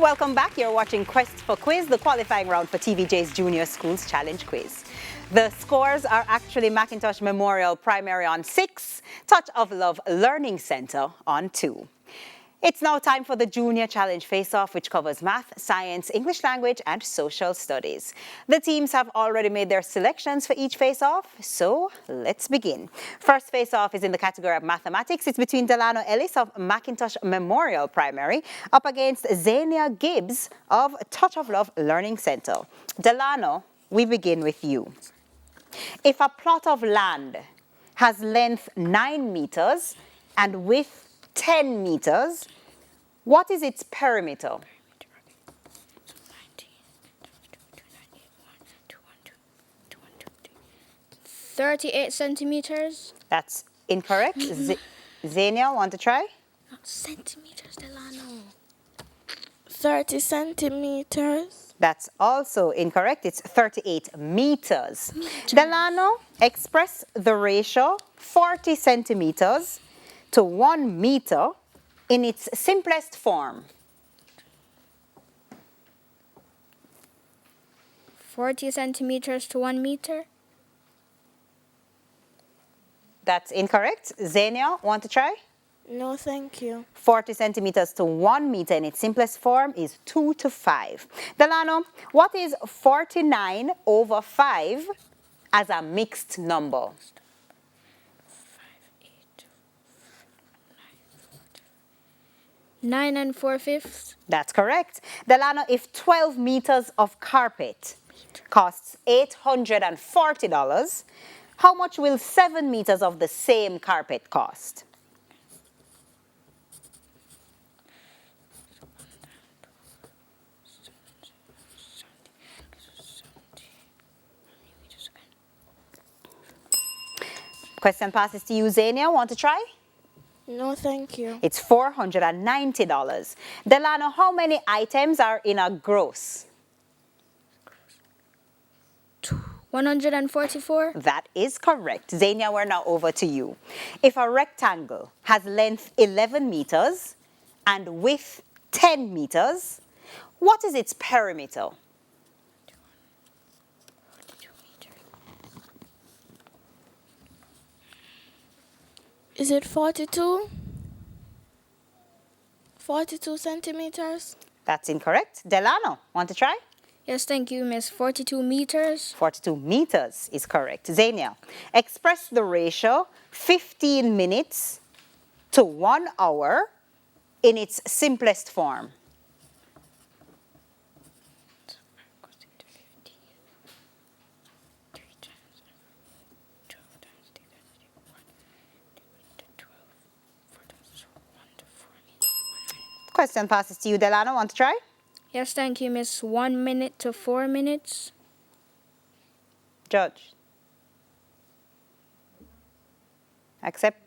Welcome back. You're watching Quest for Quiz, the qualifying round for TVJ's Junior Schools Challenge Quiz. The scores are actually McIntosh Memorial Primary on 6, Touch of Love Learning Center on 2. It's now time for the Junior Challenge Face-Off, which covers math, science, English language, and social studies. The teams have already made their selections for each face-off, so let's begin. First face-off is in the category of mathematics. It's between Delano Ellis of McIntosh Memorial Primary up against Zania Gibbs of Touch of Love Learning Center. Delano, we begin with you. If a plot of land has length 9 meters and width 10 meters, what is its perimeter? 38 centimeters. That's incorrect. Zania, want to try? Not centimeters, Delano. 30 centimeters. That's also incorrect. It's 38 meters. Delano, express the ratio 40 centimeters to 1 meter in its simplest form. 40 centimeters to 1 meter. That's incorrect. Zania, want to try? No, thank you. 40 centimeters to 1 meter in its simplest form is 2 to 5. Delano, what is 49 over 5 as a mixed number? 9 and 4/5. That's correct. Delano, if 12 meters of carpet costs $840, how much will 7 meters of the same carpet cost? Question passes to you, Zania. Want to try? No, thank you. It's $490. Delano, how many items are in a gross? 144. That is correct. Zania, we're now over to you. If a rectangle has length 11 meters and width 10 meters, what is its perimeter? Is it 42? 42 centimeters? That's incorrect. Delano, want to try? Yes, thank you, Miss. 42 meters. 42 meters is correct. Zania, express the ratio 15 minutes to 1 hour in its simplest form. Question passes to you, Delano. Want to try? Yes, thank you, Miss. 1 minute to 4 minutes. Judge. Accept.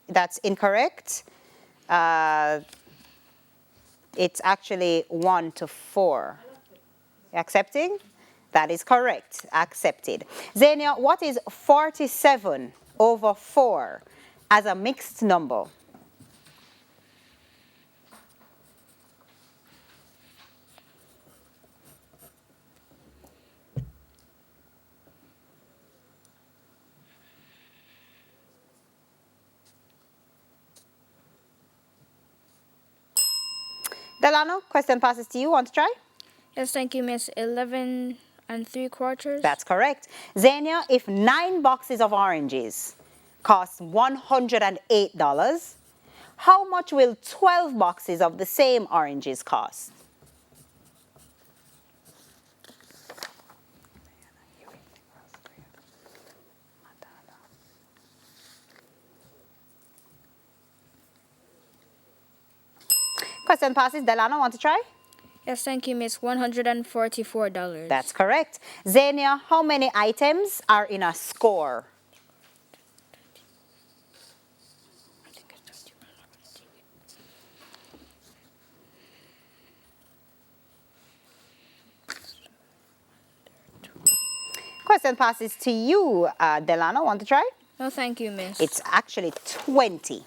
That's incorrect. It's actually 1 to 4. Accepting? That is correct. Accepted. Zania, what is 47 over 4 as a mixed number? Delano, question passes to you. Want to try? Yes, thank you, Miss. 11 and 3/4. That's correct. Zania, if 9 boxes of oranges cost $108, how much will 12 boxes of the same oranges cost? Question passes. Delano, want to try? Yes, thank you, Miss. $144. That's correct. Zania, how many items are in a score? Question passes to you, Delano. Want to try? No, thank you, Miss. It's actually 20.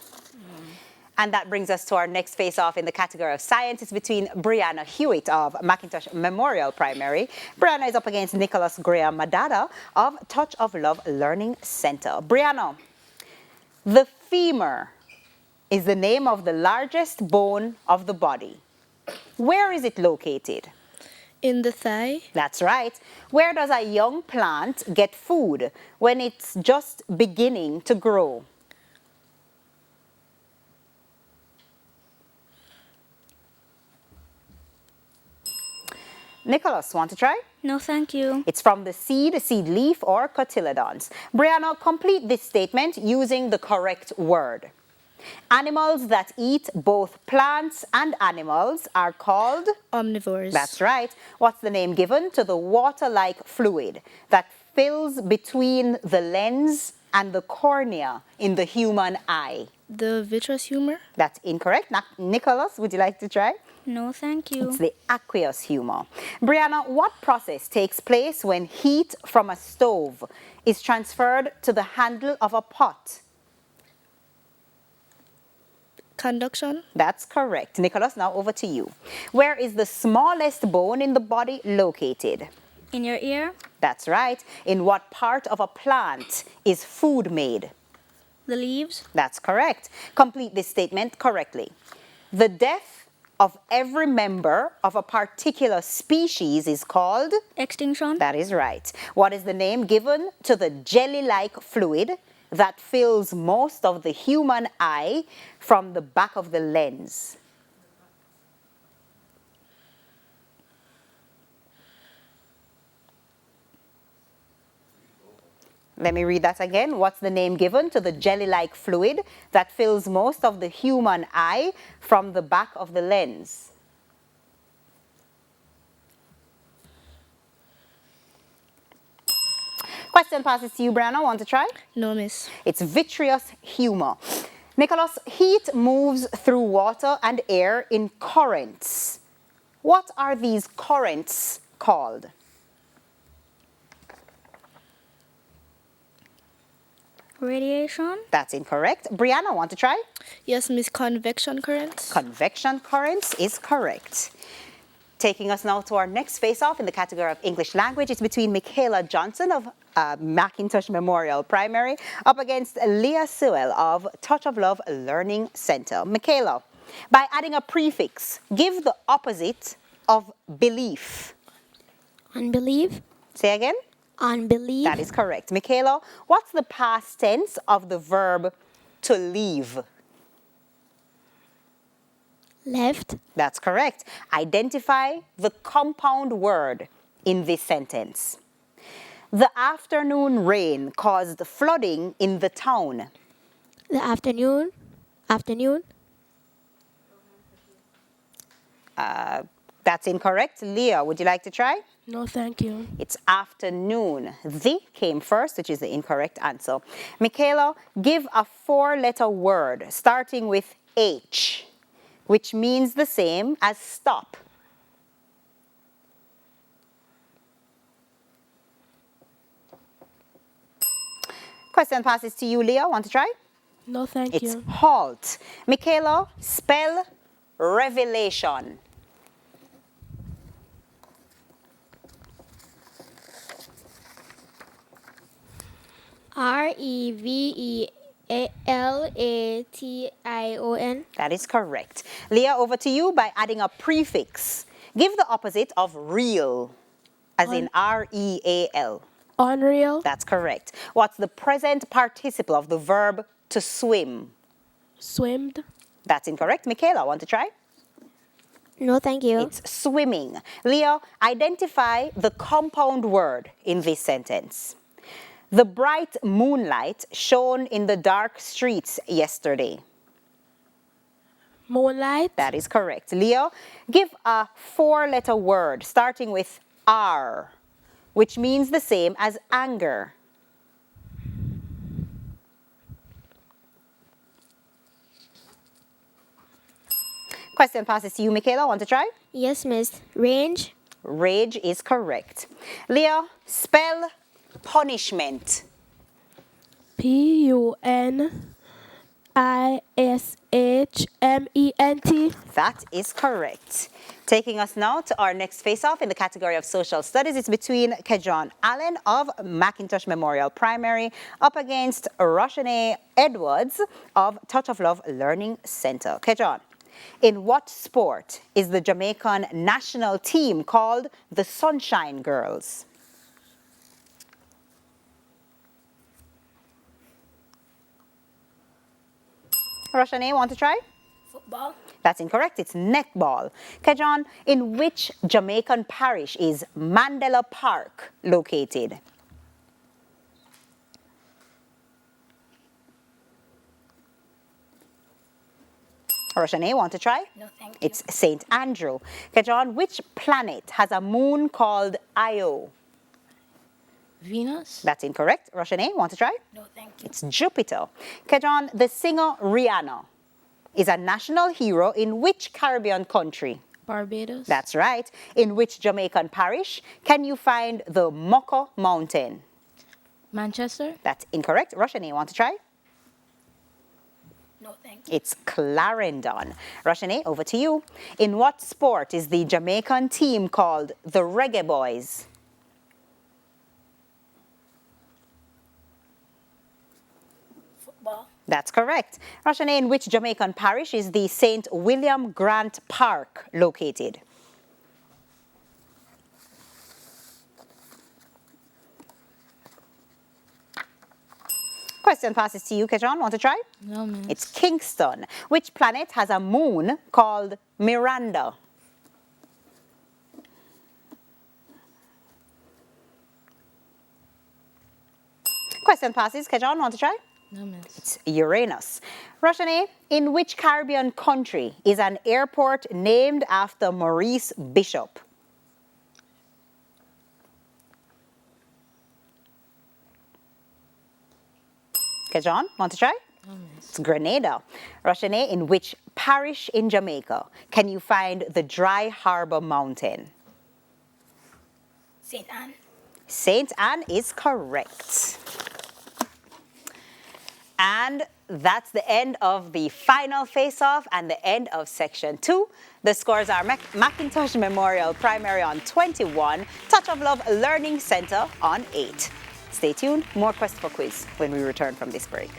And that brings us to our next face-off in the category of science. It's between Brianna Hewitt of McIntosh Memorial Primary. Brianna is up against Nicholas Graham Madada of Touch of Love Learning Center. Brianna, the femur is the name of the largest bone of the body. Where is it located? In the thigh. That's right. Where does a young plant get food when it's just beginning to grow? Nicholas, want to try? No, thank you. It's from the seed, seed leaf, or cotyledons. Brianna, complete this statement using the correct word. Animals that eat both plants and animals are called? Omnivores. That's right. What's the name given to the water-like fluid that fills between the lens and the cornea in the human eye? The vitreous humor. That's incorrect. Nicholas, would you like to try? No, thank you. It's the aqueous humor. Brianna, what process takes place when heat from a stove is transferred to the handle of a pot? Conduction. That's correct. Nicholas, now over to you. Where is the smallest bone in the body located? In your ear. That's right. In what part of a plant is food made? The leaves. That's correct. Complete this statement correctly. The death of every member of a particular species is called? Extinction. That is right. What is the name given to the jelly-like fluid that fills most of the human eye from the back of the lens? Let me read that again. What's the name given to the jelly-like fluid that fills most of the human eye from the back of the lens? Question passes to you, Brianna. Want to try? No, miss. It's vitreous humor. Nicholas, heat moves through water and air in currents. What are these currents called? Radiation. That's incorrect. Brianna, want to try? Yes, miss. Convection currents. Convection currents is correct. Taking us now to our next face-off in the category of English language. It's between Michaela Johnson of McIntosh Memorial Primary up against Leah Sewell of Touch of Love Learning Center. Michaela, by adding a prefix, give the opposite of belief. Unbelief. Say again? Unbelief. That is correct. Michaela, what's the past tense of the verb to leave? Left. That's correct. Identify the compound word in this sentence. The afternoon rain caused flooding in the town. The afternoon. Afternoon. That's incorrect. Leah, would you like to try? No, thank you. It's afternoon. The came first, which is the incorrect answer. Michaela, give a four-letter word starting with H, which means the same as stop. Question passes to you, Leah. Want to try? No, thank It's you. halt. Michaela, spell revelation. Revelation. That is correct. Leah, over to you by adding a prefix. Give the opposite of real, as in R-E-A-L. Unreal. That's correct. What's the present participle of the verb to swim? Swimmed. That's incorrect. Michaela, want to try? No, thank you. It's swimming. Leah, identify the compound word in this sentence. The bright moonlight shone in the dark streets yesterday. Moonlight. That is correct. Leo, give a four-letter word starting with R, which means the same as anger. Question passes to you, Michaela. Want to try? Yes, miss. Range. Rage is correct. Leo, spell punishment. Punishment. ISHMENT. That is correct. Taking us now to our next face-off in the category of social studies. It's between Kejon Allen of McIntosh Memorial Primary up against Roshane Edwards of Touch of Love Learning Center. Kejon, in what sport is the Jamaican national team called the Sunshine Girls? Roshane, want to try? Football. That's incorrect. It's netball. Kejon, in which Jamaican parish is Mandela Park located? Roshane, want to try? No, thank you. It's St. Andrew. Kejon, which planet has a moon called Io? Venus. That's incorrect. Roshane, want to try? No, thank you. It's Jupiter. Kejon, the singer Rihanna is a national hero in which Caribbean country? Barbados. That's right. In which Jamaican parish can you find the Moko Mountain? Manchester. That's incorrect. Roshane, want to try? No, thank you. It's Clarendon. Roshane, over to you. In what sport is the Jamaican team called the Reggae Boys? Football. That's correct. Roshane, in which Jamaican parish is the St. William Grant Park located? Question passes to you, Kejon. Want to try? No, miss. It's Kingston. Which planet has a moon called Miranda? Question passes. Kejon, want to try? No, miss. It's Uranus. Roshane, in which Caribbean country is an airport named after Maurice Bishop? Kejon, want to try? No, miss. It's Grenada. Roshane, in which parish in Jamaica can you find the Dry Harbor Mountain? St. Anne. St. Anne is correct. And that's the end of the final face-off and the end of section 2. The scores are McIntosh Memorial Primary on 21, Touch of Love Learning Center on 8. Stay tuned, more Quest for Quiz when we return from this break.